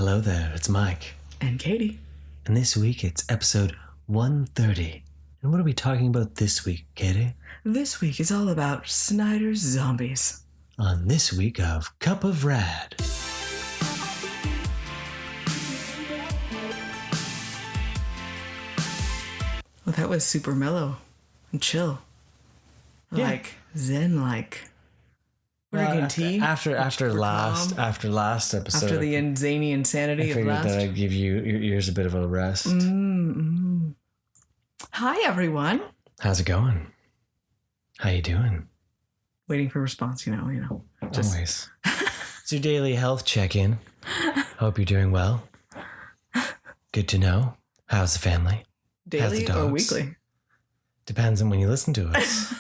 Hello there, it's Mike. And Katie. And this week it's episode 130. And what are we talking about this week, Katie? This week is all about Snyder's zombies. On this week of Cup of Rad. Well, that was super mellow and chill. Yeah. Like zen-like. Drinking tea. After last episode. After the zany insanity I of figured last. that I'd give you your ears a bit of a rest. Hi, everyone. How's it going? How you doing? Waiting for a response, you know. Just Always. It's your daily health check-in. Hope you're doing well. Good to know. How's the family? How's the daily or dogs? weekly. Depends on when you listen to us.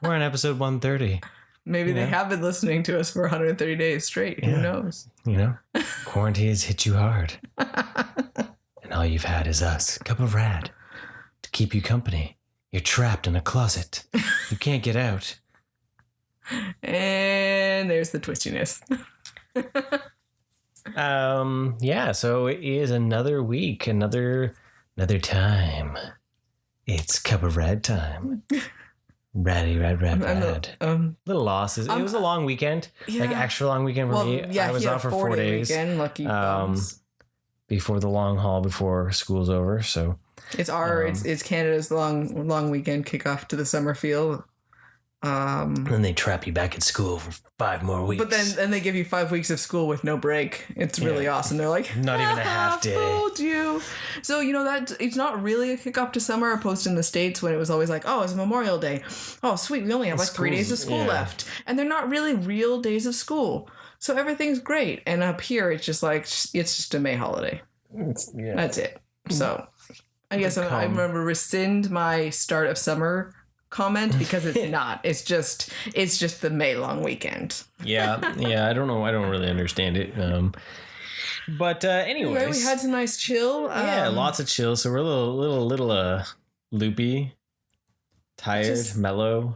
We're on episode 130. Maybe they have been listening to us for 130 days straight. Who knows? You know, quarantine has hit you hard. And all you've had is us, Cup of Rad, to keep you company. You're trapped in a closet. You can't get out. And there's the twistiness. Yeah, so it is another week, another time. It's Cup of Rad time. Rad. Little losses. It was a long weekend, like extra long weekend for me. Yeah, I was off for 4 days. Weekend, lucky bums. Before the long haul, before school's over. So it's it's Canada's long weekend kickoff to the summer feel. then they trap you back at school for 5 more weeks. But then they give you 5 weeks of school with no break. It's really awesome. They're like, not even a half day. Told you. So that it's not really a kickoff to summer, opposed in the States when it was always like, oh, it's Memorial Day. Oh, sweet, we only have like 3 days of school left, and they're not really real days of school. So everything's great. And up here, it's just like it's just a May holiday. That's it. So I guess I remember rescind my start of summer comment because it's not. It's just the May long weekend. Yeah. I don't know. I don't really understand it. But anyways, anyway, we had some nice chill. Lots of chill. So we're a little loopy, tired, mellow.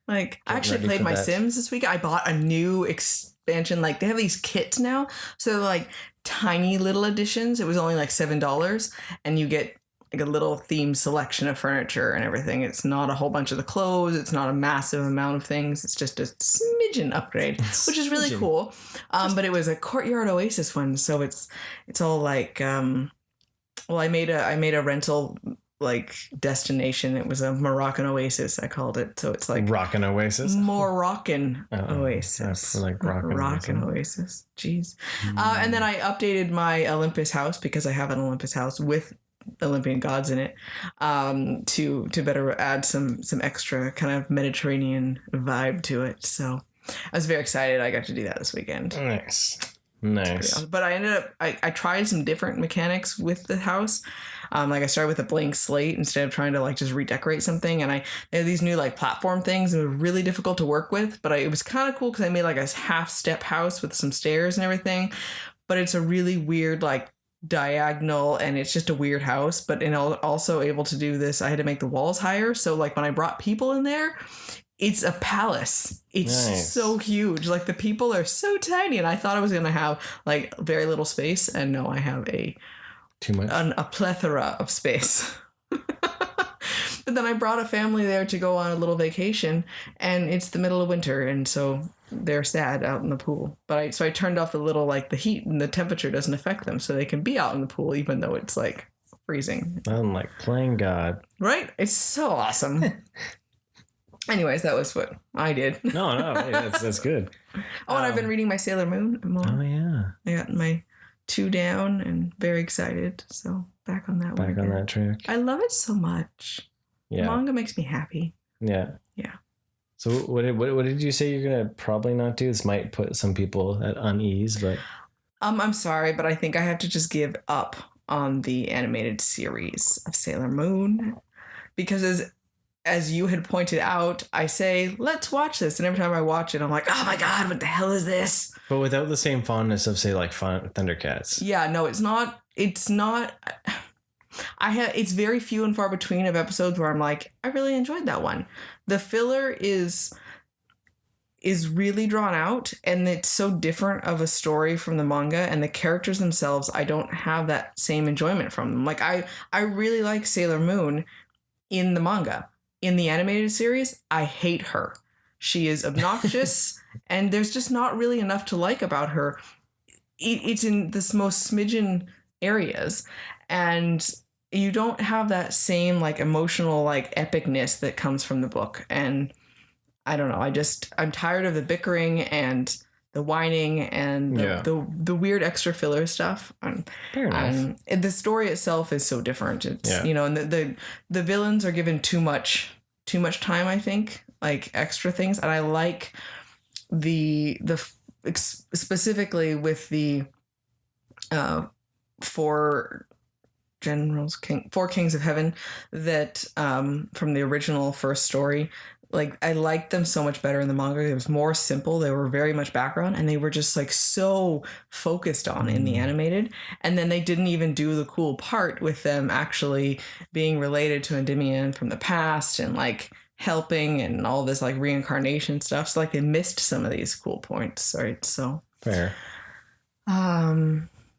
Like I actually played my Sims this week. I bought a new expansion. Like they have these kits now, so they're like tiny little editions. It was only like $7, and you get like a little themed selection of furniture and everything. It's not a whole bunch of the clothes. It's not a massive amount of things. It's just a smidgen upgrade, which is really cool. But it was a Courtyard Oasis one, so it's all like I made a rental like destination. It was a Moroccan oasis, I called it. So it's like Rockin' Oasis. Moroccan Oasis. Like Rockin' Oasis. Jeez. And then I updated my Olympus house because I have an Olympus house with Olympian gods in it, to better add some extra kind of Mediterranean vibe to it. So I was very excited. I got to do that this weekend. Nice. Awesome. But I ended up I tried some different mechanics with the house. Like I started with a blank slate instead of trying to like just redecorate something, and they had these new like platform things that were really difficult to work with, but it was kind of cool because I made like a half step house with some stairs and everything, but it's a really weird like diagonal, and it's just a weird house. But also able to do this, I had to make the walls higher, so like when I brought people in there, it's a palace. It's so huge. Like the people are so tiny, and I thought I was gonna have like very little space, and no, I have too much, a plethora of space. But then I brought a family there to go on a little vacation, and it's the middle of winter, and so they're sad out in the pool. But I turned off the little, like the heat and the temperature doesn't affect them, so they can be out in the pool even though it's like freezing. I'm like playing God. Right? It's so awesome. Anyways, that was what I did. No, hey, that's good. Oh, and I've been reading my Sailor Moon more. Oh yeah. I got my 2 down and very excited. So back on that one. Back on that track. I love it so much. Yeah. Manga makes me happy. Yeah. So what did you say you're gonna probably not do? This might put some people at unease, but I'm sorry, but I think I have to just give up on the animated series of Sailor Moon, because as you had pointed out, I say, let's watch this, and every time I watch it, I'm like, oh my god, what the hell is this? But without the same fondness of, say, like Thundercats. Yeah, no, it's not. It's very few and far between of episodes where I'm like, I really enjoyed that one. The filler is is really drawn out, and it's so different of a story from the manga, and the characters themselves, I don't have that same enjoyment from them. Like I really like Sailor Moon in the manga. In the animated series, I hate her. She is obnoxious and there's just not really enough to like about her. It's in this most smidgen areas, and you don't have that same like emotional like epicness that comes from the book. And I don't know. I'm tired of the bickering and the whining and the weird extra filler stuff. Fair enough. And the story itself is so different. It's and the villains are given too much time, I think, like extra things. And I like the specifically with the four kings of heaven that from the original first story. Like, I liked them so much better in the manga. It was more simple. They were very much background, and they were just like so focused on in the animated. And then they didn't even do the cool part with them actually being related to Endymion from the past and like helping and all this like reincarnation stuff. So like they missed some of these cool points, right? So fair.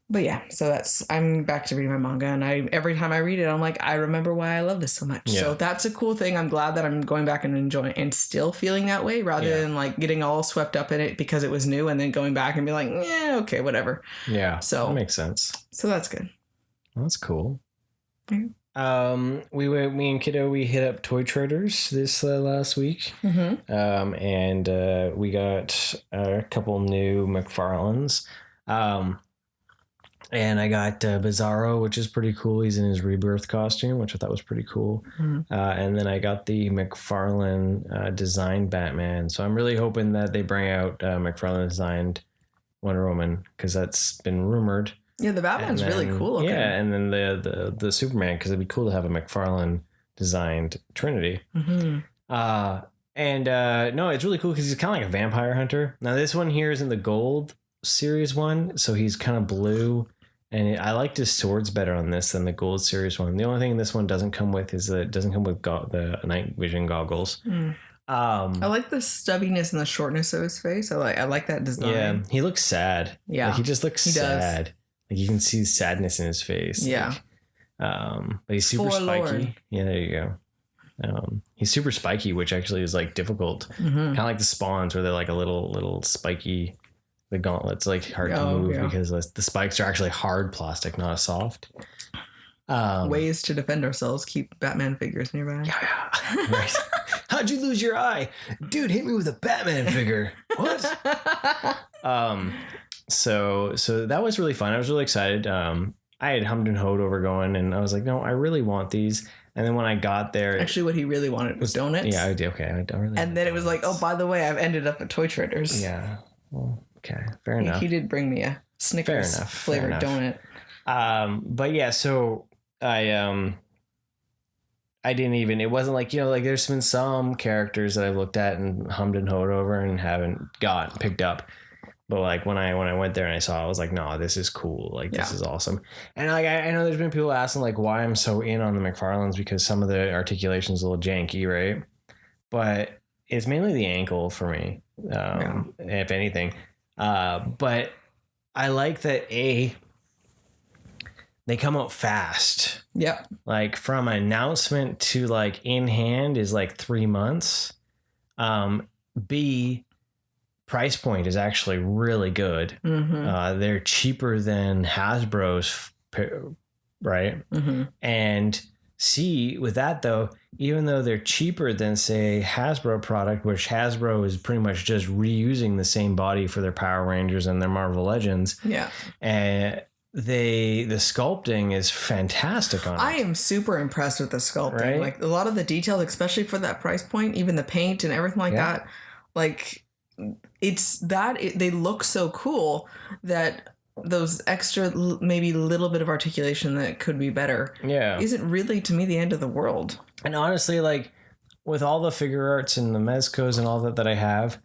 But yeah, so I'm back to reading my manga, and every time I read it, I'm like, I remember why I love this so much. Yeah. So that's a cool thing. I'm glad that I'm going back and enjoying and still feeling that way, rather than like getting all swept up in it because it was new and then going back and be like, yeah, okay, whatever. Yeah, so that makes sense. So that's good. That's cool. Mm-hmm. Me and Kiddo, we hit up Toy Traders this last week. Mm-hmm. And we got a couple new McFarlanes. And I got Bizarro, which is pretty cool. He's in his Rebirth costume, which I thought was pretty cool. Mm-hmm. And then I got the McFarlane designed Batman. So I'm really hoping that they bring out McFarlane designed Wonder Woman, because that's been rumored. Yeah, the Batman's really cool. Okay. Yeah, and then the Superman, because it'd be cool to have a McFarlane designed Trinity. Mm-hmm. No, it's really cool because he's kind of like a vampire hunter. Now this one here is in the Gold Series one, so he's kind of blue. And I liked his swords better on this than the Gold Series one. The only thing this one doesn't come with is that it doesn't come with the night vision goggles. Mm. I like the stubbiness and the shortness of his face. I like that design. Yeah, he looks sad. Yeah, like, he just looks sad. Like you can see sadness in his face. Yeah. But he's super spiky. Yeah, there you go. He's super spiky, which actually is like difficult. Mm-hmm. Kind of like the Spawns, where they're like a little spiky. The gauntlets like hard to move because the spikes are actually hard plastic, not a soft. Ways to defend ourselves: keep Batman figures nearby. Yeah. Right. How'd you lose your eye, dude? Hit me with a Batman figure. What? So that was really fun. I was really excited. I had hummed and hoed over going, and I was like, no, I really want these. And then when I got there, actually, what he really wanted was donuts. Yeah, I did. Okay, I don't really. And then it was like, oh, by the way, I've ended up at Toy Traders. Yeah. Well. Okay, fair enough. He did bring me a Snickers flavored donut. But yeah, so I didn't even, it wasn't like, like there's been some characters that I've looked at and hummed and hoed over and haven't picked up. But like when I went there and I saw it, I was like, no, this is cool. Like this is awesome. And like I know there's been people asking like why I'm so in on the McFarlanes, because some of the articulation's a little janky, right? But it's mainly the ankle for me, if anything. But I like that they come out fast. Yep. Like from announcement to like in hand is like 3 months. B, price point is actually really good. Mm-hmm. They're cheaper than Hasbro's, right? Mm-hmm. And C, with that though, even though they're cheaper than say Hasbro product, which Hasbro is pretty much just reusing the same body for their Power Rangers and their Marvel Legends. Yeah. And the sculpting is fantastic on it. I am super impressed with the sculpting. Right? Like a lot of the details, especially for that price point, even the paint and everything like that. Like they look so cool that those extra maybe little bit of articulation that could be better isn't really to me the end of the world. And honestly, like with all the figure arts and the Mezcos and all that I have,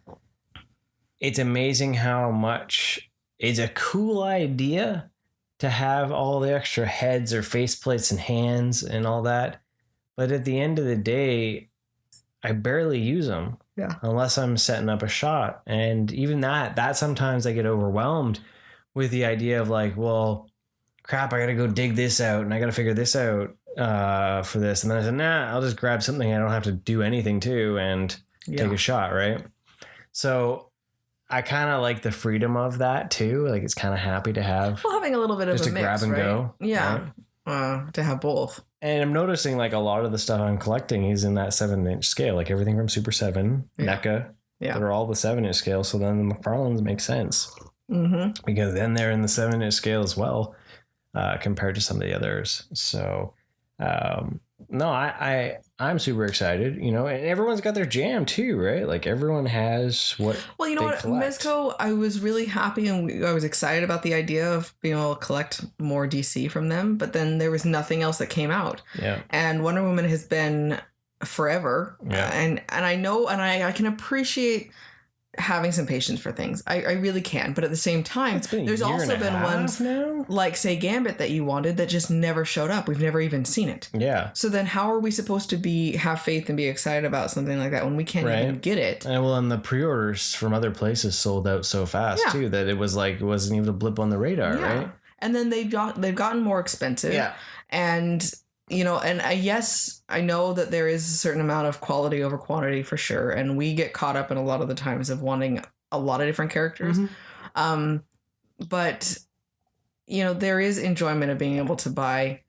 it's amazing how much it's a cool idea to have all the extra heads or faceplates and hands and all that, but at the end of the day I barely use them. Yeah. Unless I'm setting up a shot. And even that sometimes I get overwhelmed with the idea of like, well, crap, I got to go dig this out and I got to figure this out for this. And then I said, nah, I'll just grab something I don't have to do anything to and take a shot, right? So I kind of like the freedom of that too. Like it's kind of happy to have. Well, having a little bit of a mix, grab and right? go. Yeah. Right? To have both. And I'm noticing like a lot of the stuff I'm collecting is in that 7-inch scale, like everything from Super 7, NECA. Yeah. They're all the 7-inch scale. So then the McFarlanes make sense. Mm-hmm. Because then they're in the 7-inch scale as well, compared to some of the others. So, no, I'm super excited, you know, and everyone's got their jam too, right? Like everyone has what. Well, you know what, Mezco, I was really happy and I was excited about the idea of being able to collect more DC from them, but then there was nothing else that came out. Yeah. And Wonder Woman has been forever. Yeah. And I know, and I can appreciate having some patience for things. I really can. But at the same time, there's also been ones now, like say Gambit that you wanted that just never showed up. We've never even seen it. Yeah. So then how are we supposed to have faith and be excited about something like that when we can't even get it? And well, and the pre-orders from other places sold out so fast too that it wasn't even a blip on the radar, right? And then they've gotten more expensive. Yeah. And you know, and yes, I know that there is a certain amount of quality over quantity for sure. And we get caught up in a lot of the times of wanting a lot of different characters. Mm-hmm. But, you know, there is enjoyment of being able to buy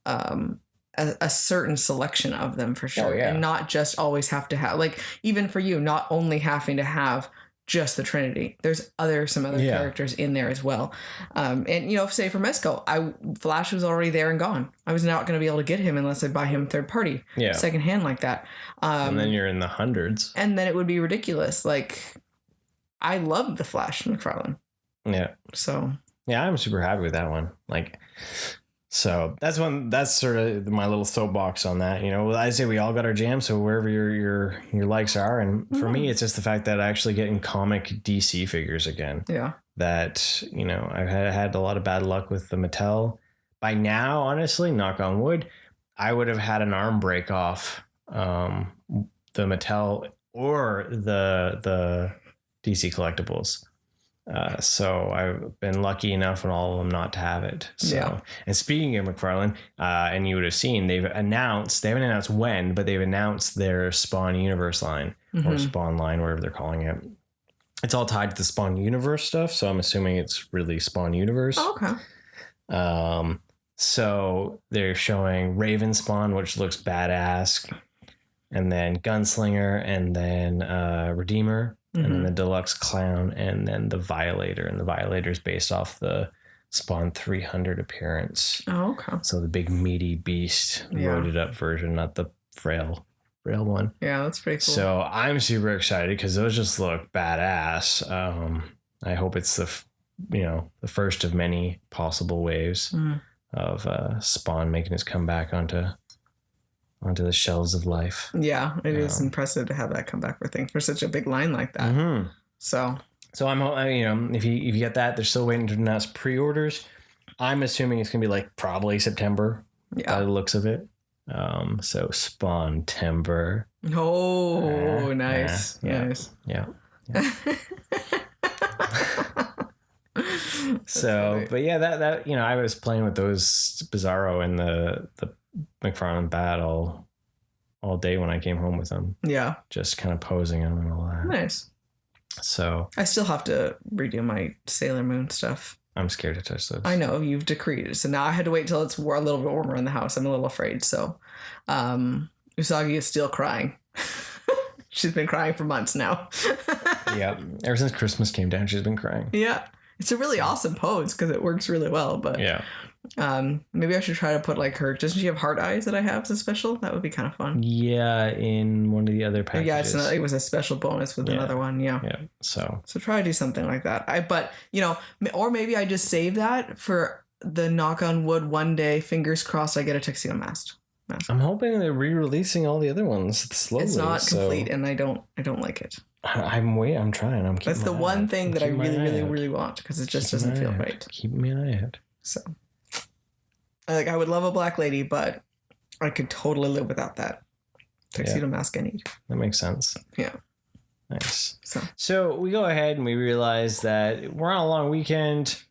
a certain selection of them for sure. And not just always have to have, like, even for you, not only having to have just the Trinity. There's some other characters in there as well. And, you know, say for Mezco, Flash was already there and gone. I was not going to be able to get him unless I buy him third party, secondhand like that. And then you're in the hundreds. And then it would be ridiculous. Like, I love the Flash McFarlane. Yeah. So. Yeah, I'm super happy with that one. Like, so that's sort of my little soapbox on that. You know, I say we all got our jam, so wherever your likes are. And for me, it's just the fact that actually getting comic DC figures again. Yeah. That, you know, I've had a lot of bad luck with the Mattel. By now, honestly, knock on wood, I would have had an arm break off the Mattel or the DC collectibles. So I've been lucky enough in all of them not to have it. So, and speaking of McFarlane, and you would have seen, they haven't announced when, but they've announced their Spawn Universe line or Spawn line, whatever they're calling it. It's all tied to the Spawn Universe stuff. So I'm assuming it's really Spawn Universe. Oh, okay. So they're showing Raven Spawn, which looks badass, and then Gunslinger, and then Redeemer. And then the Deluxe Clown, and then the Violator. And the Violator is based off the Spawn 300 appearance. Oh, okay. So the big meaty beast, loaded up version, not the frail one. Yeah, that's pretty cool. So I'm super excited because those just look badass. I hope it's the first of many possible waves of Spawn making his comeback onto the shelves of life. Yeah, it is impressive to have that come back for such a big line like that. Mm-hmm. So I'm, you know, if you get that, they're still waiting to announce pre-orders. I'm assuming it's gonna be like probably September by the looks of it. So Spawn-tember. Oh, nice. Nice. Yeah. So, funny. But yeah, that you know, I was playing with those Bizarro and the McFarlane battle all day when I came home with them. Yeah. Just kind of posing them and all that. Nice. So I still have to redo my Sailor Moon stuff. I'm scared to touch those. I know, you've decreed it. So now I had to wait till it's a little bit warmer in the house. I'm a little afraid. So Usagi is still crying. She's been crying for months now. Yeah. Ever since Christmas came down, she's been crying. Yeah. It's a really awesome pose because it works really well. But yeah. Maybe I should try to put like her. Doesn't she have heart eyes that I have as a special? That would be kind of fun. Yeah, in one of the other packages. Yeah, it was a special bonus with another one. Yeah. Yeah. So try to do something like that. But you know, or maybe I just save that for the knock on wood one day. Fingers crossed, I get a tuxedo mask. I'm hoping they're re-releasing all the other ones slowly. It's not complete, and I don't like it. I'm trying. That's the one thing that I really want because it just doesn't feel right. Keep me an eye out. So, I would love a black lady, but I could totally live without that tuxedo mask I need. That makes sense. Yeah. Nice. So we go ahead and we realize that we're on a long weekend.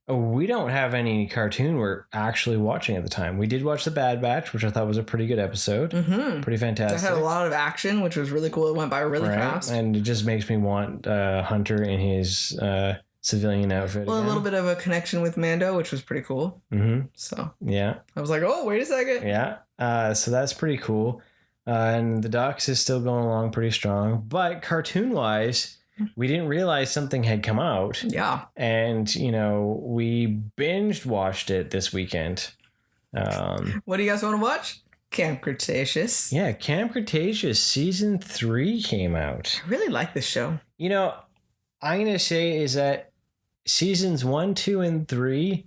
We don't have any cartoon we're actually watching at the time. We did watch The Bad Batch, which I thought was a pretty good episode. Mm-hmm. Pretty fantastic. It had a lot of action, which was really cool. It went by really fast. And it just makes me want Hunter in his civilian outfit. Well, again. A little bit of a connection with Mando, which was pretty cool. Mm-hmm. So yeah, I was like, oh, wait a second. Yeah. So that's pretty cool. And the Ducks is still going along pretty strong. But cartoon-wise, we didn't realize something had come out. Yeah. And, we binged watched it this weekend. What do you guys want to watch? Camp Cretaceous. Yeah, Camp Cretaceous season 3 came out. I really like this show. I'm going to say is that seasons 1, 2, and 3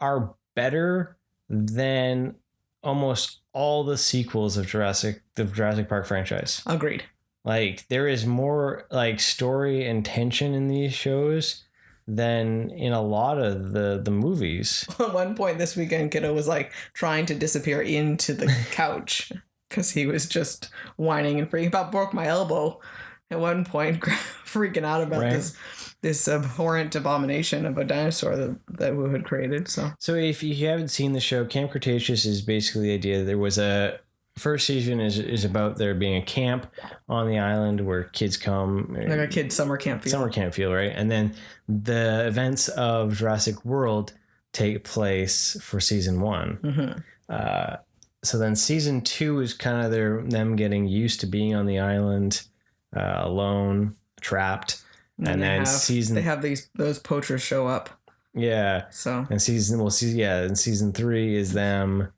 are better than almost all the sequels of the Jurassic Park franchise. Agreed. Like, there is more story and tension in these shows than in a lot of the movies. At one point this weekend, Kiddo was trying to disappear into the couch because he was just whining and freaking about broke my elbow at one point, freaking out about this abhorrent abomination of a dinosaur that Wu had created. So if you haven't seen the show, Camp Cretaceous is basically the idea that there was first season is about there being a camp on the island where kids come. Like a kid summer camp feel, right? And then the events of Jurassic World take place for season 1. Mm-hmm. So then season 2 is kind of them getting used to being on the island, alone, trapped. And then they have those poachers show up. Yeah. So and season 3 is them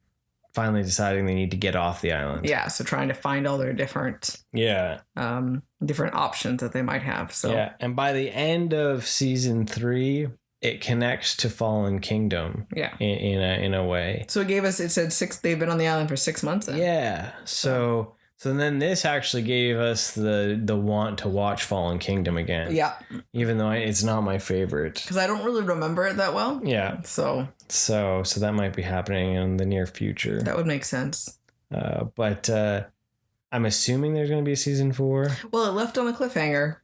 finally deciding they need to get off the island. Yeah, so trying to find all their different different options that they might have. So yeah, and by the end of season 3, it connects to Fallen Kingdom. Yeah, in a way. So it said 6. They've been on the island for 6 months. Then. Yeah. So then this actually gave us the want to watch Fallen Kingdom again. Yeah. Even though it's not my favorite. Because I don't really remember it that well. Yeah. So that might be happening in the near future. That would make sense. But I'm assuming there's going to be a season 4. Well, it left on a cliffhanger.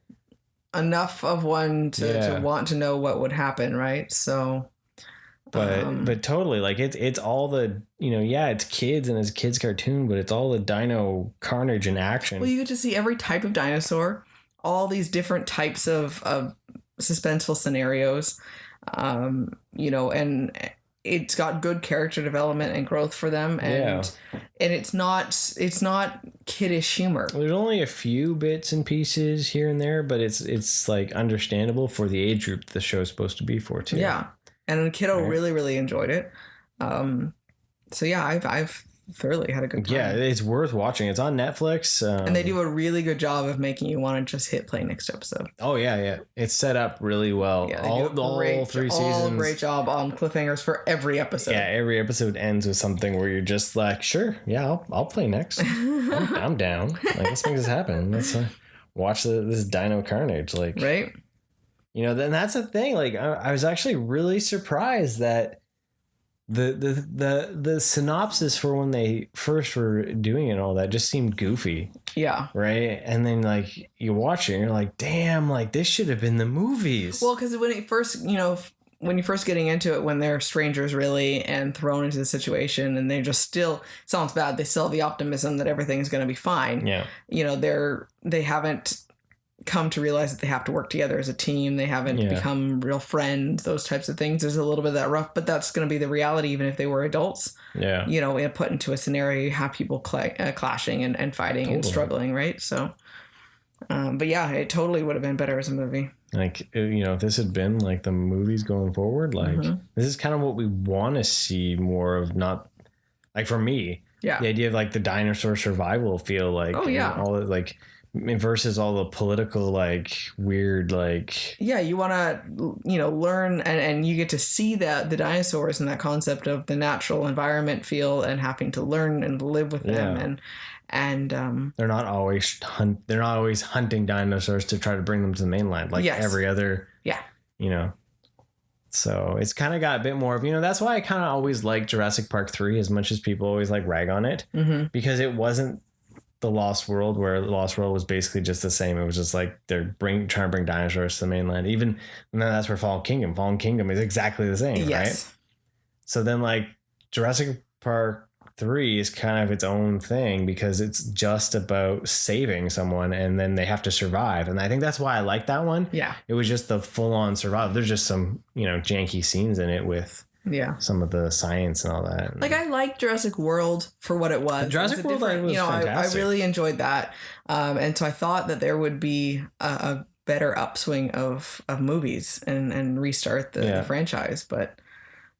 Enough of one to want to know what would happen, right? So... But totally, it's all the, it's kids and it's a kids cartoon, but it's all the dino carnage and action. Well, you get to see every type of dinosaur, all these different types of suspenseful scenarios, and it's got good character development and growth for them, and it's not kiddish humor. There's only a few bits and pieces here and there, but it's understandable for the age group the show's supposed to be for too. Yeah. And the kiddo really, really enjoyed it. So yeah, I've thoroughly had a good time. Yeah, it's worth watching. It's on Netflix. And they do a really good job of making you want to just hit play next episode. Oh yeah. It's set up really well. Yeah, all 3 seasons. Great job on cliffhangers for every episode. Yeah, every episode ends with something where you're just like, sure, yeah, I'll play next. I'm down. Let's make this happen. Let's watch this dino carnage. Right. Then that's the thing. I was actually really surprised that the synopsis for when they first were doing it and all that just seemed goofy. Yeah. Right. And then you watch it and you're like, damn, this should have been the movies. Well, because when you're first getting into it, when they're strangers really and thrown into the situation and they just still sounds bad, they still have the optimism that everything's going to be fine. Yeah. They haven't come to realize that they have to work together as a team. They haven't become real friends, those types of things. There's a little bit of that rough, but that's going to be the reality even if they were adults. Yeah. Put into a scenario, you have people clashing and fighting and struggling, right? So, but yeah, it totally would have been better as a movie. If this had been the movies going forward, this is kind of what we want to see more of, not for me. Yeah. The idea of the dinosaur survival feel all the versus all the political weird you want to learn and you get to see that the dinosaurs and that concept of the natural environment feel and having to learn and live with them and they're not always hunting dinosaurs to try to bring them to the mainland every other so it's kind of got a bit more of that's why I kind of always like Jurassic Park 3 as much as people always rag on it, because it wasn't the Lost World, where the Lost World was basically just the same. It was just like they're trying to bring dinosaurs to the mainland. Even and then that's where Fallen Kingdom is exactly the same, yes. right? So then like Jurassic Park 3 is kind of its own thing because it's just about saving someone and then they have to survive. And I think that's why I like that one. Yeah. It was just the full on survival. There's just some, janky scenes in it with some of the science and all that. Like I like Jurassic World for what it was. Jurassic World was fantastic. I really enjoyed that. And so I thought that there would be a better upswing of movies and restart the franchise, but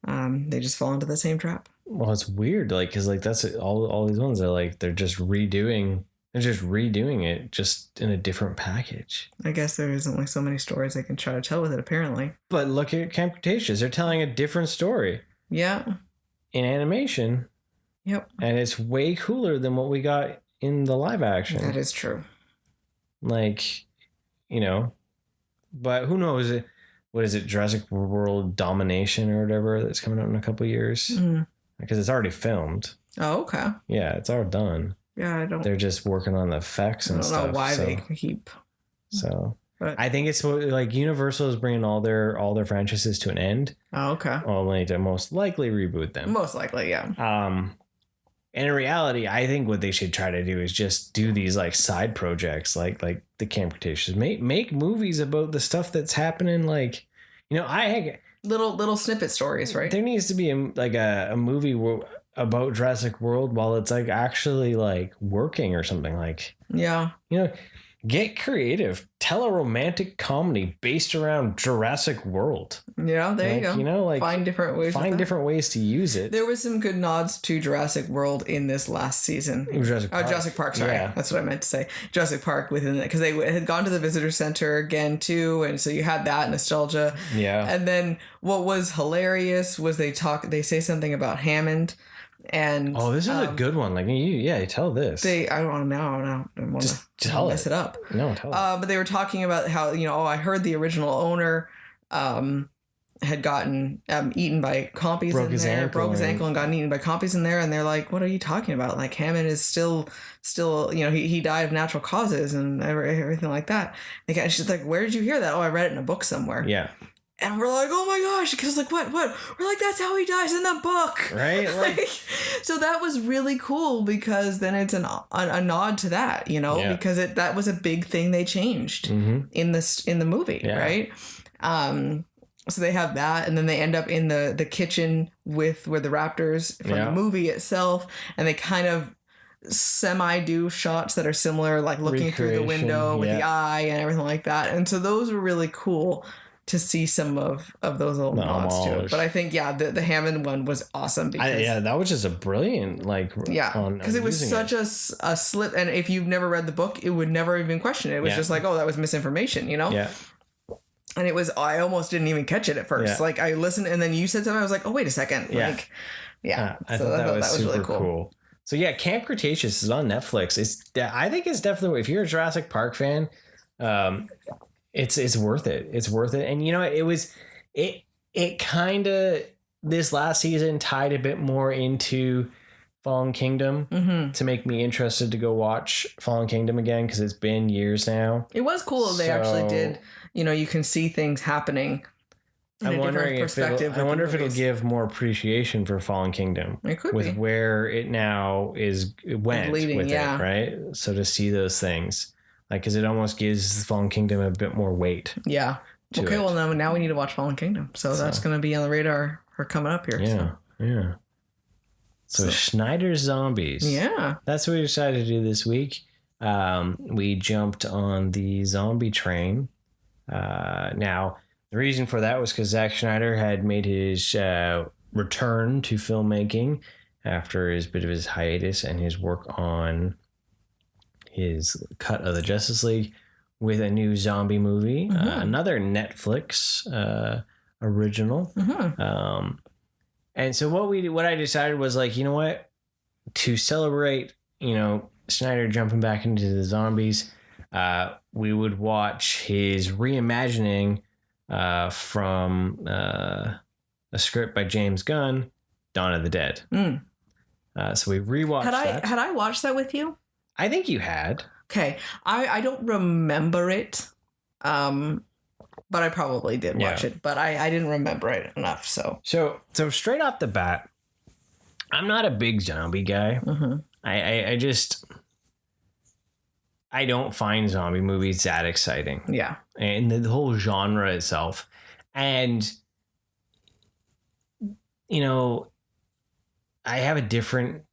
they just fall into the same trap. Well, it's weird, like, because like that's all these ones are like they're just redoing it just in a different package. I guess there is only so many stories they can try to tell with it, apparently. But look at Camp Cretaceous; they're telling a different story. Yeah. In animation. Yep. And it's way cooler than what we got in the live action. That is true. Like, but who knows? What is it? Jurassic World Domination or whatever that's coming out in a couple of years. Mm-hmm. Because it's already filmed. Oh, okay. Yeah, it's all done. Yeah, They're just working on the effects and stuff. I don't know why they keep. So, but I think it's like Universal is bringing all their franchises to an end. Oh, okay. Only to most likely reboot them. Most likely, yeah. And in reality, I think what they should try to do is just do these like side projects, like the Camp Cretaceous. Make movies about the stuff that's happening. Like, little snippet stories, right? There needs to be a movie about Jurassic World while it's like actually like working or something. Like, yeah, get creative. Tell a romantic comedy based around Jurassic World. Yeah, there you go. Find different ways to use it. There was some good nods to Jurassic World in this last season. Jurassic Park. Sorry, that's what I meant to say. Jurassic Park within it, because they had gone to the visitor center again too, and so you had that nostalgia. Yeah. And then what was hilarious was they say something about Hammond. And this is a good one. Like you tell this. I don't want to mess it up. No, tell it. But they were talking about how I heard the original owner had gotten eaten by compies broke his ankle and gotten eaten by compies in there, and they're like, what are you talking about? Like Hammond is still he died of natural causes and everything like that. And she's like, where did you hear that? I read it in a book somewhere. Yeah. And we're like, oh my gosh, because like what? We're like, that's how he dies in the book, right? Like, so that was really cool because then it's a nod to that, because that was a big thing they changed in the movie, right? So they have that, and then they end up in the kitchen where the raptors from the movie itself, and they kind of semi-do shots that are similar, like looking through the window with the eye and everything like that, and so those were really cool to see some of those little nods to it. But I think, the Hammond one was awesome. Because, that was just a brilliant, because it was such a slip. And if you've never read the book, it would never even question it. It was just like, that was misinformation, Yeah. And it was, I almost didn't even catch it at first. Yeah. Like I listened and then you said something, I was like, oh, wait a second. Yeah. I thought that was super really cool. So Camp Cretaceous is on Netflix. I think it's definitely, if you're a Jurassic Park fan, it's worth it. It's worth it. And it kind of, this last season tied a bit more into Fallen Kingdom to make me interested to go watch Fallen Kingdom again, because it's been years now. It was cool. They actually did, you can see things happening in a different perspective. I wonder if it'll give more appreciation for Fallen Kingdom. It could with be. Where it now went leading, with it, right? So to see those things. Because it almost gives Fallen Kingdom a bit more weight. Yeah. Okay, well, now we need to watch Fallen Kingdom. So that's going to be on the radar for coming up here. Yeah, yeah. So Snyder's Zombies. Yeah. That's what we decided to do this week. We jumped on the zombie train. Now, the reason for that was because Zack Snyder had made his return to filmmaking after his bit of his hiatus and his work on his cut of the Justice League with a new zombie movie, another Netflix original. And so what I decided was like, you know what, to celebrate, Snyder jumping back into the zombies, we would watch his reimagining from a script by James Gunn, Dawn of the Dead. So we rewatched that. Had I watched that with you? I think you had. Okay. I don't remember it. But I probably did watch it, but I didn't remember it enough. So straight off the bat, I'm not a big zombie guy. Mm-hmm. I don't find zombie movies that exciting. Yeah. And the whole genre itself. And, you know, I have a different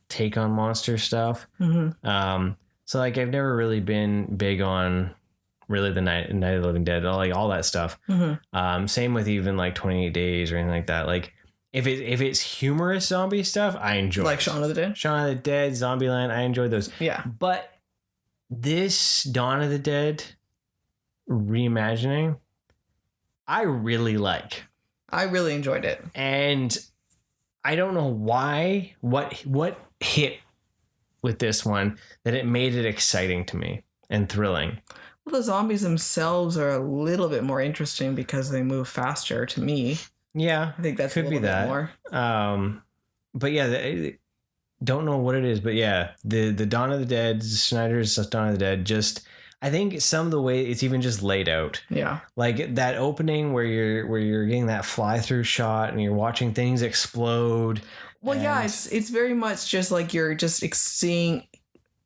take on monster stuff. Mm-hmm. So like I've never really been big on really the Night of the Living Dead, like all that stuff. Mm-hmm. Same with even like 28 Days or anything like that. Like if it's humorous zombie stuff, I enjoy like it. Shaun of the Dead. Shaun of the Dead, Zombieland, I enjoy those. Yeah. But this Dawn of the Dead reimagining, I really like. I really enjoyed it. And I don't know why, what hit with this one that it made it exciting to me and thrilling. Well, the zombies themselves are a little bit more interesting because they move faster to me. Yeah. I think that could be that. More. But yeah, don't know what it is, but yeah, the Dawn of the Dead, Snyder's Dawn of the Dead, just I think some of the way it's even just laid out. Yeah. Like that opening where you're getting that fly through shot and you're watching things explode. Well, yeah, it's very much just like you're just seeing,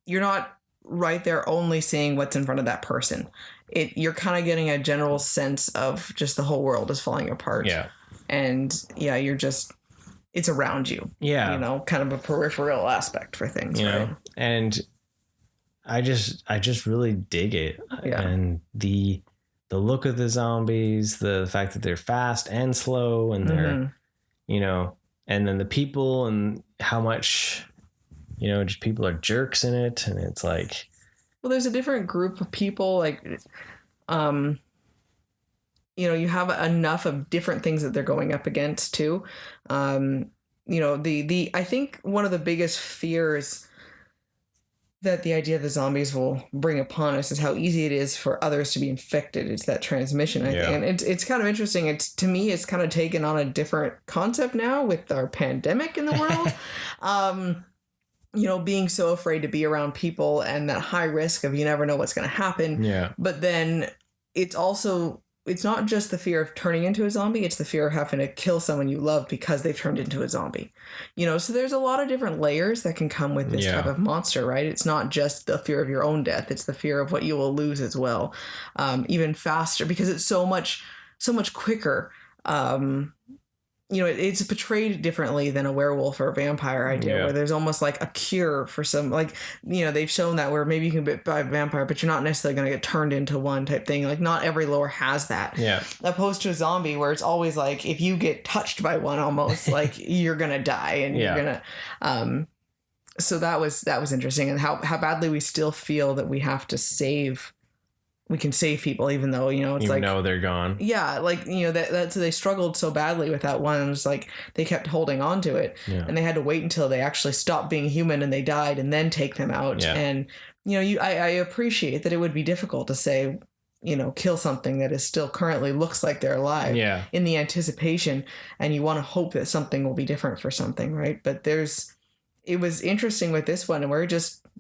you're not right there only seeing what's in front of that person. You're kind of getting a general sense of just the whole world is falling apart. Yeah. And yeah, you're just, it's around you. Yeah. You know, kind of a peripheral aspect for things. You right? know, and I just really dig it. Yeah. And the look of the zombies, the fact that they're fast and slow and they're, you know, and then the people and how much, you know, just people are jerks in it. And it's like, well, there's a different group of people, like, you know, you have enough of different things that they're going up against too. You know, I think one of the biggest fears that the idea of the zombies will bring upon us is how easy it is for others to be infected. It's that transmission, I think. And it's kind of interesting. To me, it's kind of taken on a different concept now with our pandemic in the world. You know, being so afraid to be around people and that high risk of you never know what's going to happen. Yeah. But then it's not just the fear of turning into a zombie. It's the fear of having to kill someone you love because they've turned into a zombie. You know, so there's a lot of different layers that can come with this type of monster, right? It's not just the fear of your own death. It's the fear of what you will lose as well. Even faster because it's so much quicker. You know, it's portrayed differently than a werewolf or a vampire idea, where there's almost like a cure for some, like, you know, they've shown that where maybe you can be by a vampire, but you're not necessarily going to get turned into one type thing. Like, not every lore has that. Yeah. Opposed to a zombie where it's always like, if you get touched by one, almost like you're going to die and you're going to, so that was interesting, and how badly we still feel that we have to we can save people, even though, you know, it's even though they're gone. Yeah. Like, you know, that's they struggled so badly with that one. It was like they kept holding on to it and they had to wait until they actually stopped being human and they died and then take them out. Yeah. And, you know, I appreciate that it would be difficult to say, you know, kill something that is still currently looks like they're alive in the anticipation. And you want to hope that something will be different for something. Right. But it was interesting with this one, and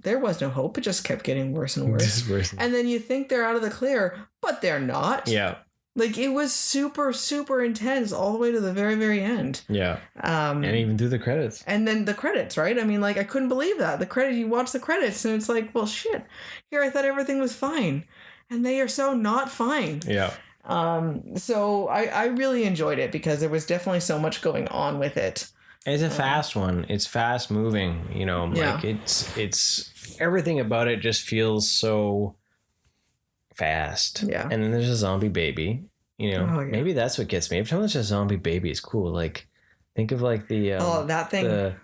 there was no hope. It just kept getting worse and worse. And then you think they're out of the clear, but they're not. Yeah. Like, it was super, super intense all the way to the very, very end. Yeah. And even through the credits. And then the credits, right? I mean, like, I couldn't believe that. You watch the credits and it's like, well, shit. Here I thought everything was fine. And they are so not fine. Yeah. So I really enjoyed it because there was definitely so much going on with it. It's a fast one. It's fast moving, you know, like it's everything about it just feels so fast. Yeah. And then there's a zombie baby, you know, maybe that's what gets me. Every time there's a zombie baby, it's cool. Like, think of like that thing,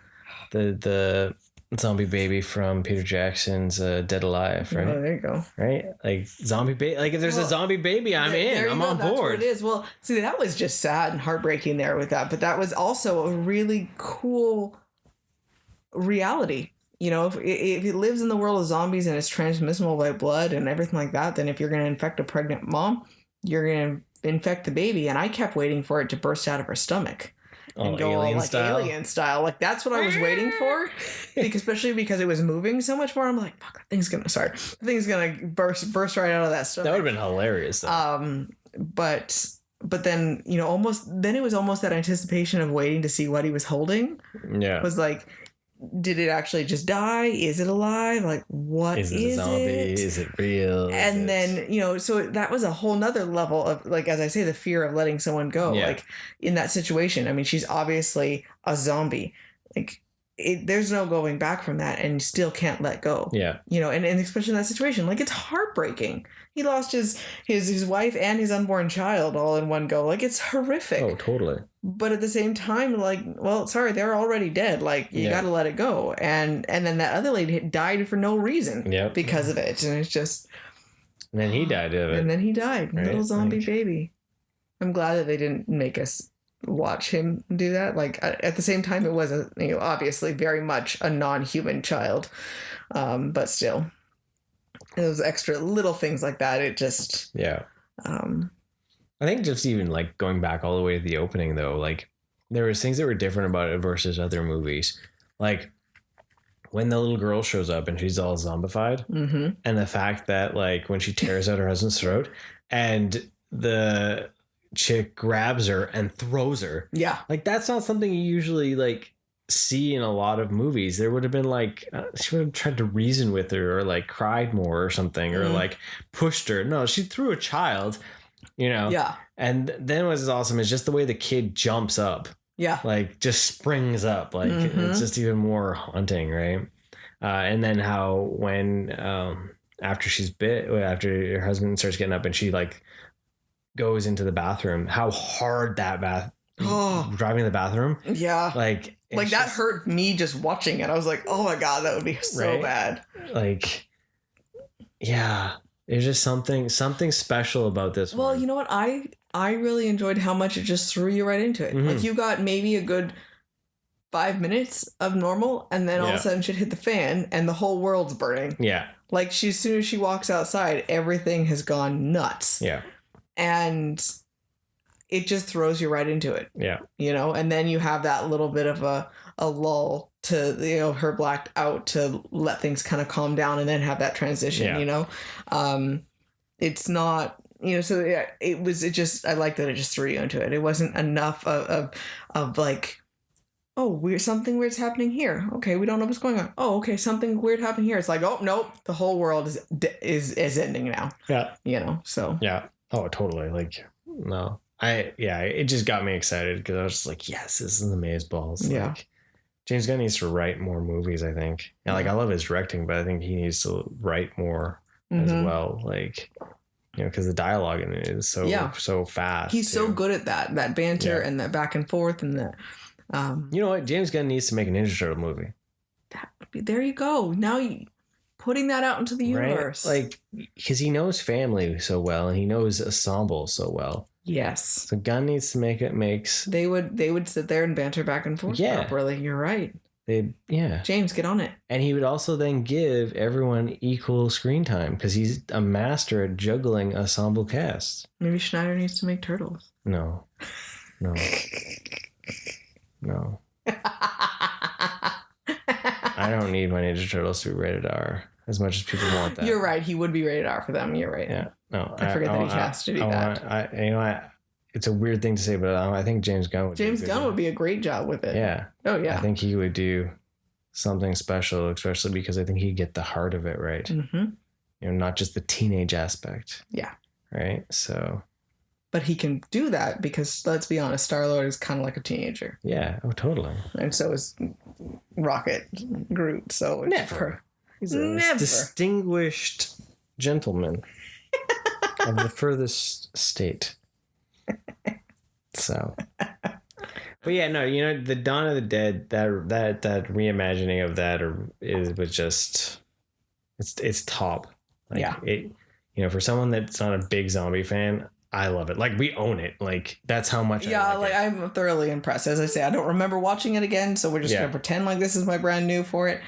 the zombie baby from Peter Jackson's Dead Alive, right? Oh, there you go. Right? Like, zombie baby. Like, if there's a zombie baby, I'm in. I'm on board. That's what it is. Well, see, that was just sad and heartbreaking there with that. But that was also a really cool reality. You know, if it lives in the world of zombies and it's transmissible by blood and everything like that, then if you're going to infect a pregnant mom, you're going to infect the baby. And I kept waiting for it to burst out of her stomach. and go all like alien style. Like that's what I was waiting for, especially because it was moving so much more. I'm like, fuck, that thing's gonna burst right out of that stuff. That would have been hilarious. Though. But then, you know, it was almost that anticipation of waiting to see what he was holding. Yeah. Was like, did it actually just die? Is it alive? Like, what is it? Is it a zombie? Is it real? And then, you know, so that was a whole nother level of, like, as I say, the fear of letting someone go. Yeah. Like, in that situation, I mean, she's obviously a zombie. Like, there's no going back from that, and you still can't let go. Yeah. You know, and especially in that situation, like, it's heartbreaking. He lost his wife and his unborn child all in one go. Like, it's horrific. Oh, totally. But at the same time, like, well, sorry, they're already dead. Like, you got to let it go. And then that other lady died for no reason because of it. And it's just... And then he died of it. And then he died. Right? Little zombie baby. I'm glad that they didn't make us watch him do that. Like, at the same time, it was, obviously very much a non-human child. But still... Those extra little things like that, it just... Yeah. I think just even, like, going back all the way to the opening, though, like, there was things that were different about it versus other movies. Like, when the little girl shows up and she's all zombified, and the fact that, like, when she tears out her husband's throat, and the chick grabs her and throws her. Yeah. Like, that's not something you usually, like... see in a lot of movies. There would have been like she would have tried to reason with her or like cried more or something or like pushed her. No, she threw a child, you know. Yeah. And then what's awesome is just the way the kid jumps up. Yeah. Like just springs up. Like it's just even more haunting, right? And then how when after she's bit, after her husband starts getting up and she like goes into the bathroom, how hard that driving to the bathroom. Yeah. Like that hurt me just watching it. I was like, oh my God, that would be so bad. Like, yeah, there's just something special about this one. Well, you know what? I really enjoyed how much it just threw you right into it. Like you got maybe a good 5 minutes of normal and then all of a sudden shit hit the fan and the whole world's burning. Yeah. Like as soon as she walks outside, everything has gone nuts. Yeah. And it just throws you right into it. Yeah. You know, and then you have that little bit of a lull to, you know, her blacked out to let things kind of calm down and then have that transition, you know? It's not, you know, so yeah, I like that it just threw you into it. It wasn't enough of like, oh, something weird's happening here. Okay, we don't know what's going on. Oh, okay, something weird happening here. It's like, oh, nope, the whole world is ending now. Yeah. You know, so. Yeah. Oh, totally. Like, no. It just got me excited because I was just like, yes, this is amazeballs. Yeah. Like, James Gunn needs to write more movies, I think. Yeah, like I love his directing, but I think he needs to write more as well. Like, you know, because the dialogue in it is so fast. He's so good at that banter and that back and forth and that. You know what? James Gunn needs to make a Ninja Turtle movie. There you go. Now you putting that out into the universe. Right? Like, because he knows family so well and he knows ensemble so well. Yes. So Gunn needs to make it They would sit there and banter back and forth properly. You're right. James, get on it. And he would also then give everyone equal screen time because he's a master at juggling ensemble casts. Maybe Snyder needs to make Turtles. No. I don't need my Ninja Turtles to be rated R as much as people want that. You're right. He would be rated R for them. You're right. Yeah. No, I forget that he has to do that. It's a weird thing to say, but I think James Gunn would be a great job with it. Yeah. Oh, yeah. I think he would do something special, especially because I think he'd get the heart of it right. Mm-hmm. You know, not just the teenage aspect. Yeah. Right? So... But he can do that because, let's be honest, Star-Lord is kind of like a teenager. Yeah. Oh, totally. And so is Rocket Groot. So never. He's a distinguished gentleman of the furthest state. So. But yeah, no, you know, the Dawn of the Dead, that reimagining of that was just, it's top. Like, yeah. It, you know, for someone that's not a big zombie fan, I love it. Like, we own it. Like, that's how much I like it. I'm thoroughly impressed. As I say, I don't remember watching it again, so we're just going to pretend like this is my brand new for it.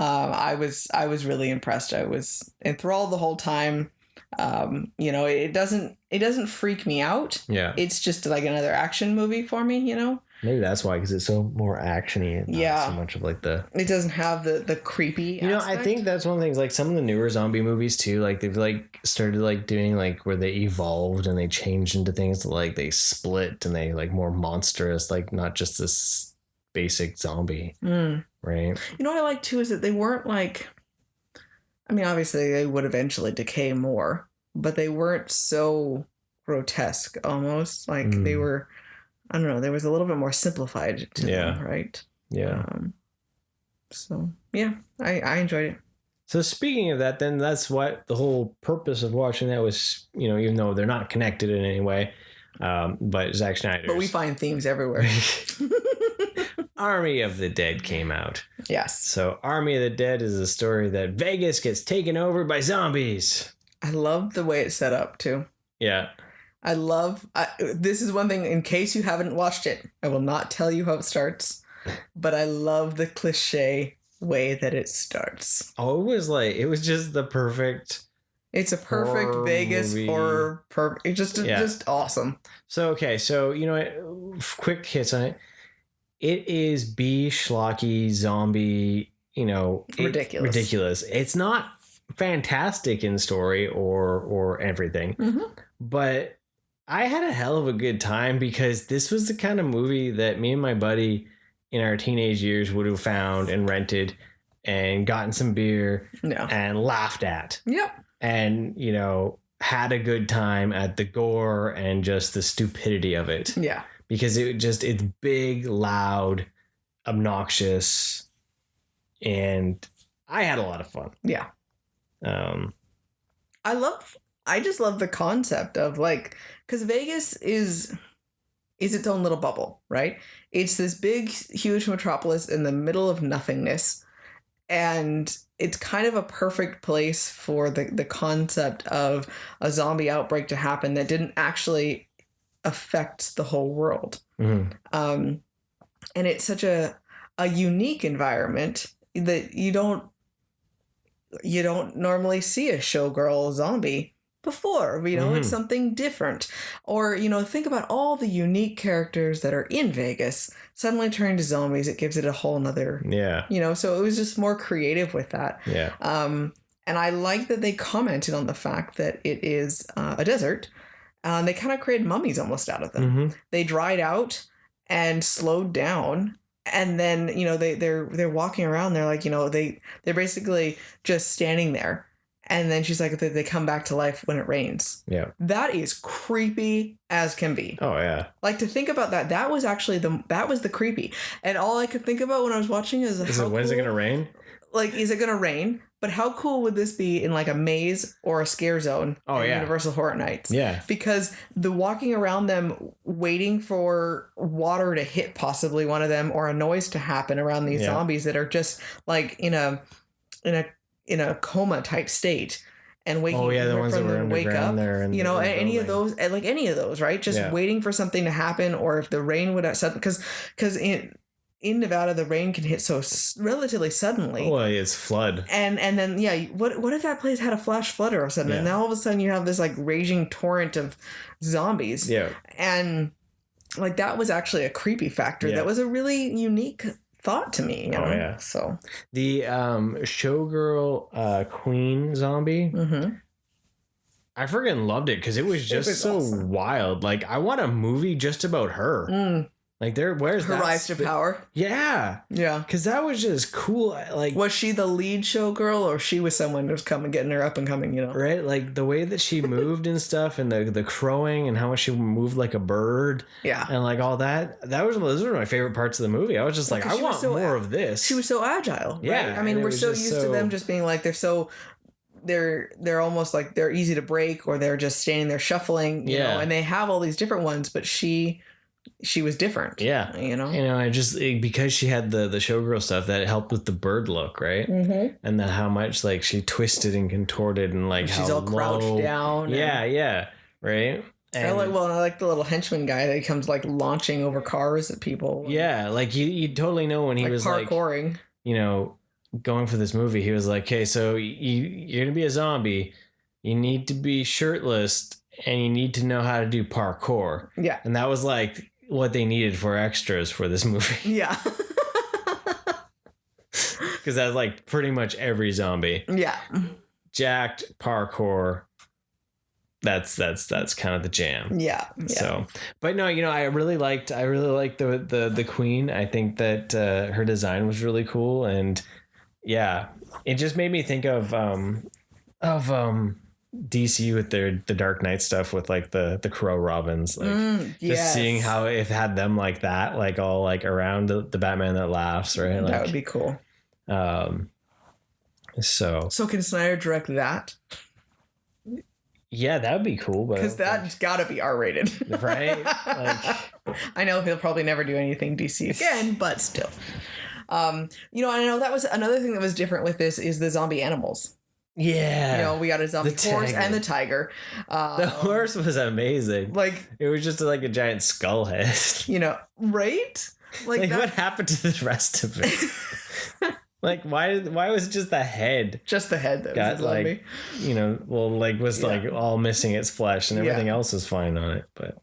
I was really impressed. I was enthralled the whole time. You know, it doesn't freak me out. Yeah. It's just like another action movie for me, you know? Maybe that's why, because it's so more actiony and not so much of like the... It doesn't have the creepy You know, aspect. I think that's one of the things, like some of the newer zombie movies too, like they've like started like doing like where they evolved and they changed into things like they split and they like more monstrous, like not just this basic zombie. Right. You know what I like too is that they weren't like, I mean, obviously they would eventually decay more, but they weren't so grotesque almost. Like they were, I don't know, there was a little bit more simplified to them, right? Yeah. So, yeah, I enjoyed it. So speaking of that, then that's what the whole purpose of watching that was, you know, even though they're not connected in any way, but Zack Snyder. But we find themes everywhere. Army of the Dead came out. Yes. So Army of the Dead is a story that Vegas gets taken over by zombies. I love the way it's set up too. Yeah. This is one thing, in case you haven't watched it, I will not tell you how it starts, but I love the cliche way that it starts. Oh, it was just the perfect... It's a perfect horror Vegas movie. Horror, it's just awesome. So, okay, so, you know, quick hits on it. It is B schlocky zombie, you know... Ridiculous. It's not fantastic in story or everything, but... I had a hell of a good time because this was the kind of movie that me and my buddy in our teenage years would have found and rented and gotten some beer and laughed at. Yep. And, you know, had a good time at the gore and just the stupidity of it. Yeah. Because it's big, loud, obnoxious, and I had a lot of fun. Yeah. I just love the concept of like, because Vegas is its own little bubble, right? It's this big, huge metropolis in the middle of nothingness. And it's kind of a perfect place for the concept of a zombie outbreak to happen that didn't actually affect the whole world. And it's such a unique environment that you don't normally see a showgirl zombie before, you know, it's something different. Or, you know, think about all the unique characters that are in Vegas suddenly turning to zombies. It gives it a whole nother, you know, so it was just more creative with that. Yeah. And I like that they commented on the fact that it is a desert. They kind of created mummies almost out of them. They dried out and slowed down. And then, you know, they're walking around. They're like, you know, they're basically just standing there. And then she's like, they come back to life when it rains. Yeah. That is creepy as can be. Oh, yeah. Like, to think about that, that was actually the creepy. And all I could think about when I was watching is when's it going to rain? Like, is it going to rain? But how cool would this be in like a maze or a scare zone in Universal Horror Nights? Yeah. Because the walking around them, waiting for water to hit possibly one of them or a noise to happen around these zombies that are just like in a coma type state and waking the ones that were wake up there and you know, any of those, right? Just waiting for something to happen, or if the rain would have suddenly, because in Nevada the rain can hit so relatively suddenly. Oh, it's flood. And then what if that place had a flash flood or something? And now all of a sudden you have this like raging torrent of zombies. Yeah. And like that was actually a creepy factor. That was a really unique thought to me, you know? Yeah. So the showgirl queen zombie, I freaking loved it because it was just so awesome. Wild. Like, I want a movie just about her. Like, where's her that rise to power? Yeah, because that was just cool. Like, was she the lead showgirl, or she was someone who was getting her up and coming? You know, right? Like the way that she moved and stuff, and the crowing, and how much she moved like a bird. Yeah, and like all that. Those were my favorite parts of the movie. I was just like, I want more of this. She was so agile. Yeah, right? I mean, we're so used to them just being like they're almost like they're easy to break, or they're just standing there shuffling. You know, and they have all these different ones, but she was different. Yeah. You know, because she had the showgirl stuff, that helped with the bird look, right? And then how much like she twisted and contorted, and like she's all crouched down. Yeah. Right. And I like the little henchman guy that comes like launching over cars at people. Yeah. Like you totally know when he was parkouring. Like, you know, going for this movie, he was like, okay, so you're going to be a zombie. you need to be shirtless and you need to know how to do parkour. Yeah. And that was like what they needed for extras for this movie. Yeah. Because that's like pretty much every zombie. Yeah. Jacked, parkour. That's kind of the jam. Yeah. So, but no, I really liked the queen. I think that her design was really cool, and yeah, it just made me think of DC with the Dark Knight stuff with like the Crow Robins, like just seeing how it had them like that, like all like around the Batman that laughs, right? Like, that would be cool. So can Snyder direct that? Yeah, that would be cool, but because that's got to be R-rated, right? Like, I know he'll probably never do anything DC again, but still, I know that was another thing that was different with this is the zombie animals. Yeah, we got a zombie horse and the tiger. The horse was amazing. Like it was just like a giant skull head. Right? Like what happened to the rest of it? Like why was it just the head? Just the head that got was like was like all missing its flesh and everything else was fine on it. But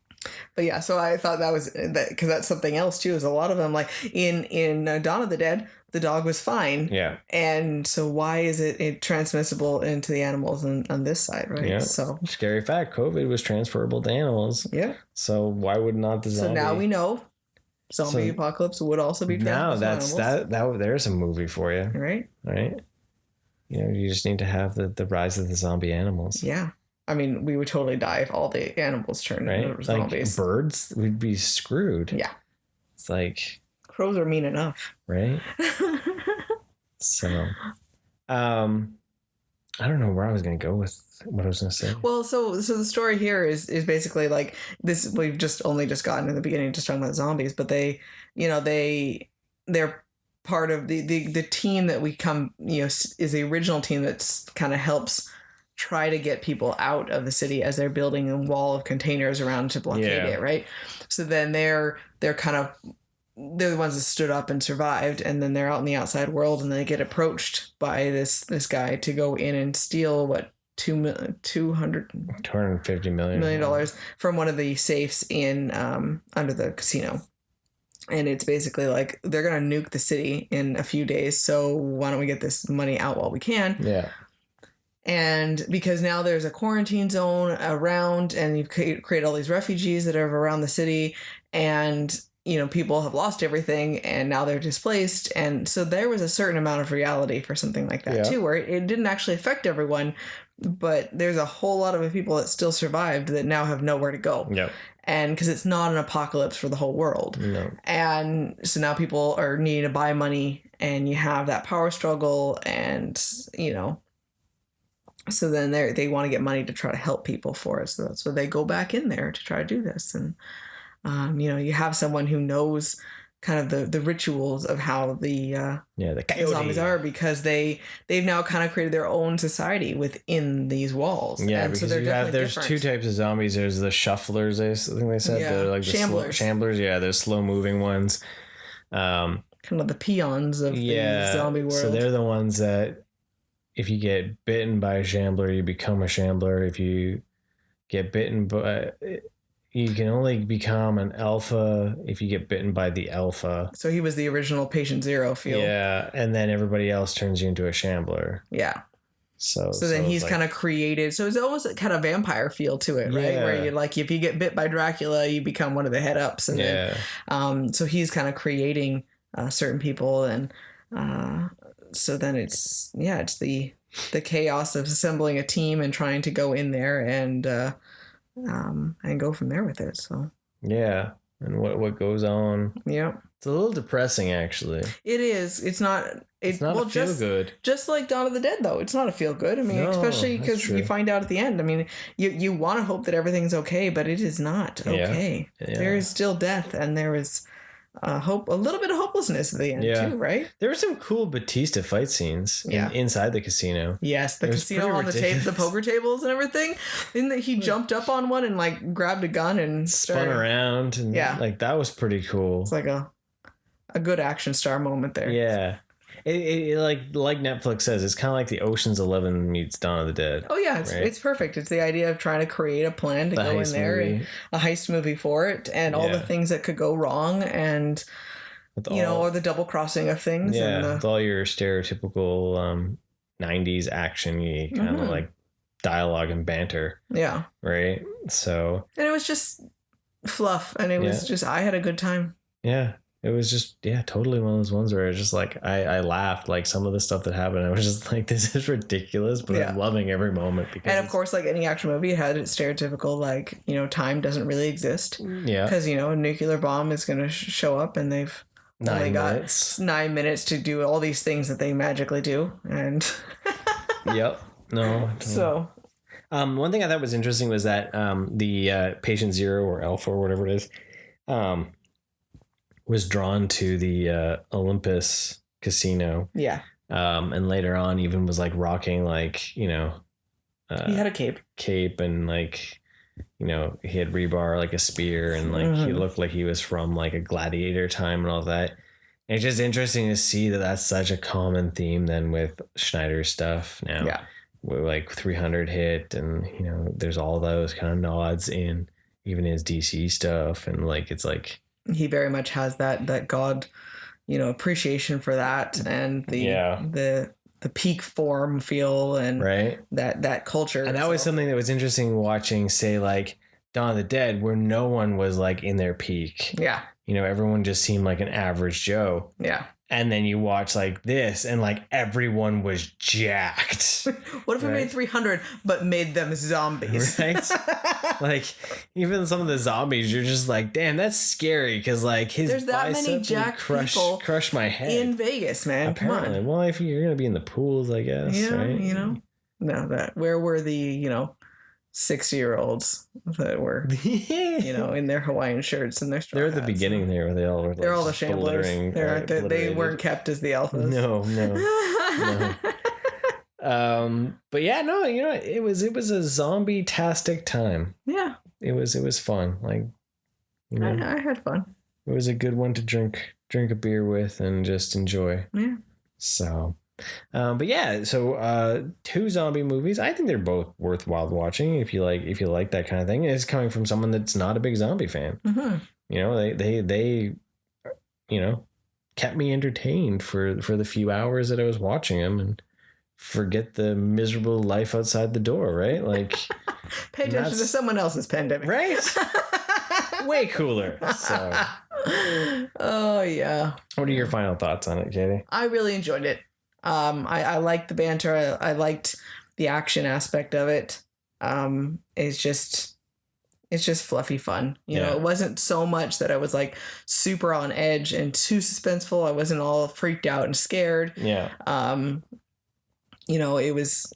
yeah, so I thought that was that because that's something else too. Is a lot of them like in Dawn of the Dead, the dog was fine. Yeah. And so why is it transmissible into the animals on this side, right? Yeah. So scary fact: COVID was transferable to animals. Yeah. So why would not the zombie? So now we know. Zombie apocalypse would also be now that's that there's a movie for you, right? You just need to have the rise of the zombie animals. Yeah, I mean, we would totally die if all the animals turned into zombies. Like birds, we'd be screwed. Yeah, it's like crows are mean enough, right? So, I don't know where I was going to go with what I was going to say. Well, so the story here is basically like this. We've only just gotten in the beginning, just talking about zombies, but they're part of the team that we come, is the original team that's kind of helps try to get people out of the city as they're building a wall of containers around to blockade it, right? So then they're the ones that stood up and survived, and then they're out in the outside world, and they get approached by this guy to go in and steal $250 million from one of the safes in under the casino. And it's basically like they're gonna nuke the city in a few days, so why don't we get this money out while we can? Yeah. And because now there's a quarantine zone around, and you've created all these refugees that are around the city, and people have lost everything and now they're displaced. And so there was a certain amount of reality for something like that too, where it didn't actually affect everyone, but there's a whole lot of people that still survived that now have nowhere to go. Yep. And because it's not an apocalypse for the whole world. No. And so now people are needing to buy money, and you have that power struggle, and, so then they want to get money to try to help people for it. So that's where they go back in there to try to do this. And, you have someone who knows kind of the rituals of how the zombies are, because they've now kind of created their own society within these walls. Yeah, and because so there's two types of zombies. There's the shufflers, I think they said. Yeah, they're like shamblers. Shamblers, yeah, they're slow moving ones. Kind of the peons of the zombie world. So they're the ones that if you get bitten by a shambler, you become a shambler. If you get bitten by... You can only become an alpha if you get bitten by the alpha. So he was the original patient zero feel. Yeah, and then everybody else turns you into a shambler. Yeah. So then he's kind of created... So it's almost a kind of vampire feel to it, right? Where you're like, if you get bit by Dracula, you become one of the head ups. And then, so he's kind of creating certain people. And so then it's the chaos of assembling a team and trying to go in there and go from there with it. So yeah, and what goes on. Yeah, it's a little depressing, actually. It is. It's not a feel good. Just like Dawn of the Dead, though, it's not a feel good. I mean, especially because you find out at the end. I mean, you want to hope that everything's okay, but it is not okay. Yeah. There is still death, and there is hope, a little bit of hopelessness at the end too, right? There were some cool Batista fight scenes inside the casino. Yes, the casino on the poker tables and everything. Then he jumped up on one and like grabbed a gun and spun around, and like that was pretty cool. It's like a good action star moment there. Yeah. It like Netflix says, it's kind of like the Ocean's 11 meets Dawn of the Dead. Oh yeah, it's perfect. It's the idea of trying to create a plan to go in there and a heist movie for it, and all the things that could go wrong, and or the double crossing of things. Yeah, with all your stereotypical 90s action, kind of like dialogue and banter. Yeah. Right. So. And it was just fluff, and it was just I had a good time. Yeah. It was just, totally one of those ones where it's just like, I laughed, like some of the stuff that happened. I was just like, this is ridiculous, but I'm loving every moment. And of course, like any action movie, it had its stereotypical, like, time doesn't really exist. Yeah. Because, a nuclear bomb is going to show up and they've only got 9 minutes to do all these things that they magically do. And yep. No. So. One thing I thought was interesting was that the Patient Zero or Alpha or whatever it is, was drawn to the Olympus casino. Yeah. And later on even was like rocking like, he had a cape and like, he had rebar, like a spear, and like he looked like he was from like a gladiator time and all that. And it's just interesting to see that that's such a common theme then with Snyder's stuff now. Yeah. With like 300 hit, and there's all those kind of nods in even his DC stuff, and like it's like he very much has that God, appreciation for that, and the peak form feel, and that culture. And that was something that was interesting watching, say, like Dawn of the Dead, where no one was like in their peak. Yeah. Everyone just seemed like an average Joe. Yeah. And then you watch like this, and like everyone was jacked. What if we made 300 but made them zombies? Right? Like even some of the zombies, you're just like, damn, that's scary, because like there's that many jacked people crush my head in Vegas, man. Apparently. Come on. Well, if you're gonna be in the pools, I guess. Yeah, right? No, where were the 60-year-olds that were, in their Hawaiian shirts and their straw They're at the beginning there where they all were. They're all the shamblers. They weren't kept as the alphas. No. But yeah, no, it was a zombie-tastic time. Yeah. It was fun. Like, I had fun. It was a good one to drink a beer with and just enjoy. Yeah. So. But yeah, so 2 zombie movies. I think they're both worthwhile watching if you like that kind of thing. It's coming from someone that's not a big zombie fan. Mm-hmm. They kept me entertained for the few hours that I was watching them, and forget the miserable life outside the door. Right, like pay attention to someone else's pandemic. Right, way cooler. So, oh yeah. What are your final thoughts on it, Katie? I really enjoyed it. I liked the banter. I liked the action aspect of it. It's just fluffy fun. It wasn't so much that I was like super on edge and too suspenseful. I wasn't all freaked out and scared. Yeah. It was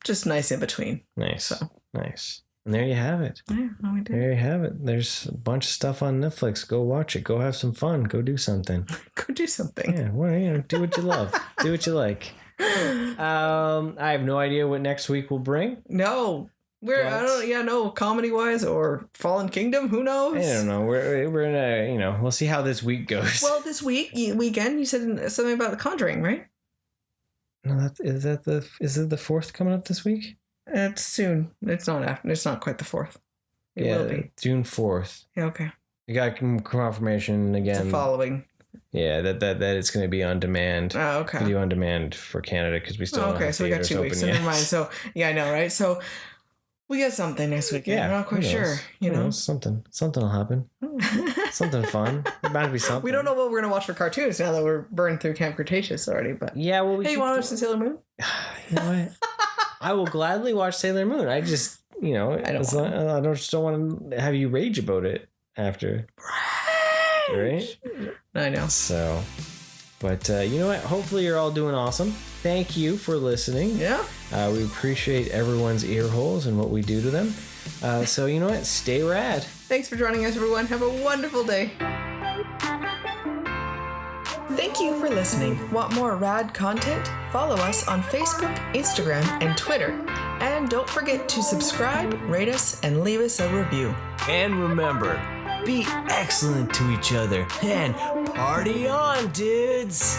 just nice in between. Nice. So. Nice. And there you have it. Yeah, we did. There you have it. There's a bunch of stuff on Netflix. Go watch it. Go have some fun. Go do something. Go do something. Yeah, well, do what you love. Do what you like. I have no idea what next week will bring. No. Comedy wise or Fallen Kingdom, who knows? I don't know. We're in a, we'll see how this week goes. Well, this weekend you said something about The Conjuring, right? No, is it the 4th coming up this week? It's soon. It's not quite the 4th. It will be June 4th. Yeah. Okay. You got confirmation again. It's the following. Yeah, that it's going to be on demand. Oh, okay. Video on demand for Canada because we still don't have so we got 2 weeks. So never mind. So yeah, I know, right? So we got something next weekend. Yeah, we're not quite sure. Something will happen. Something fun. It might be something. We don't know what we're gonna watch for cartoons now that we're burned through Camp Cretaceous already. But yeah, well, you want to watch some Sailor Moon? You know what? I will gladly watch Sailor Moon. I just, I don't want to have you rage about it after. Right? I know. So, but you know what? Hopefully you're all doing awesome. Thank you for listening. Yeah. We appreciate everyone's ear holes and what we do to them. So you know what? Stay rad. Thanks for joining us, everyone. Have a wonderful day. Thank you for listening. Want more rad content? Follow us on Facebook, Instagram, and Twitter. And don't forget to subscribe, rate us, and leave us a review. And remember, be excellent to each other and party on, dudes!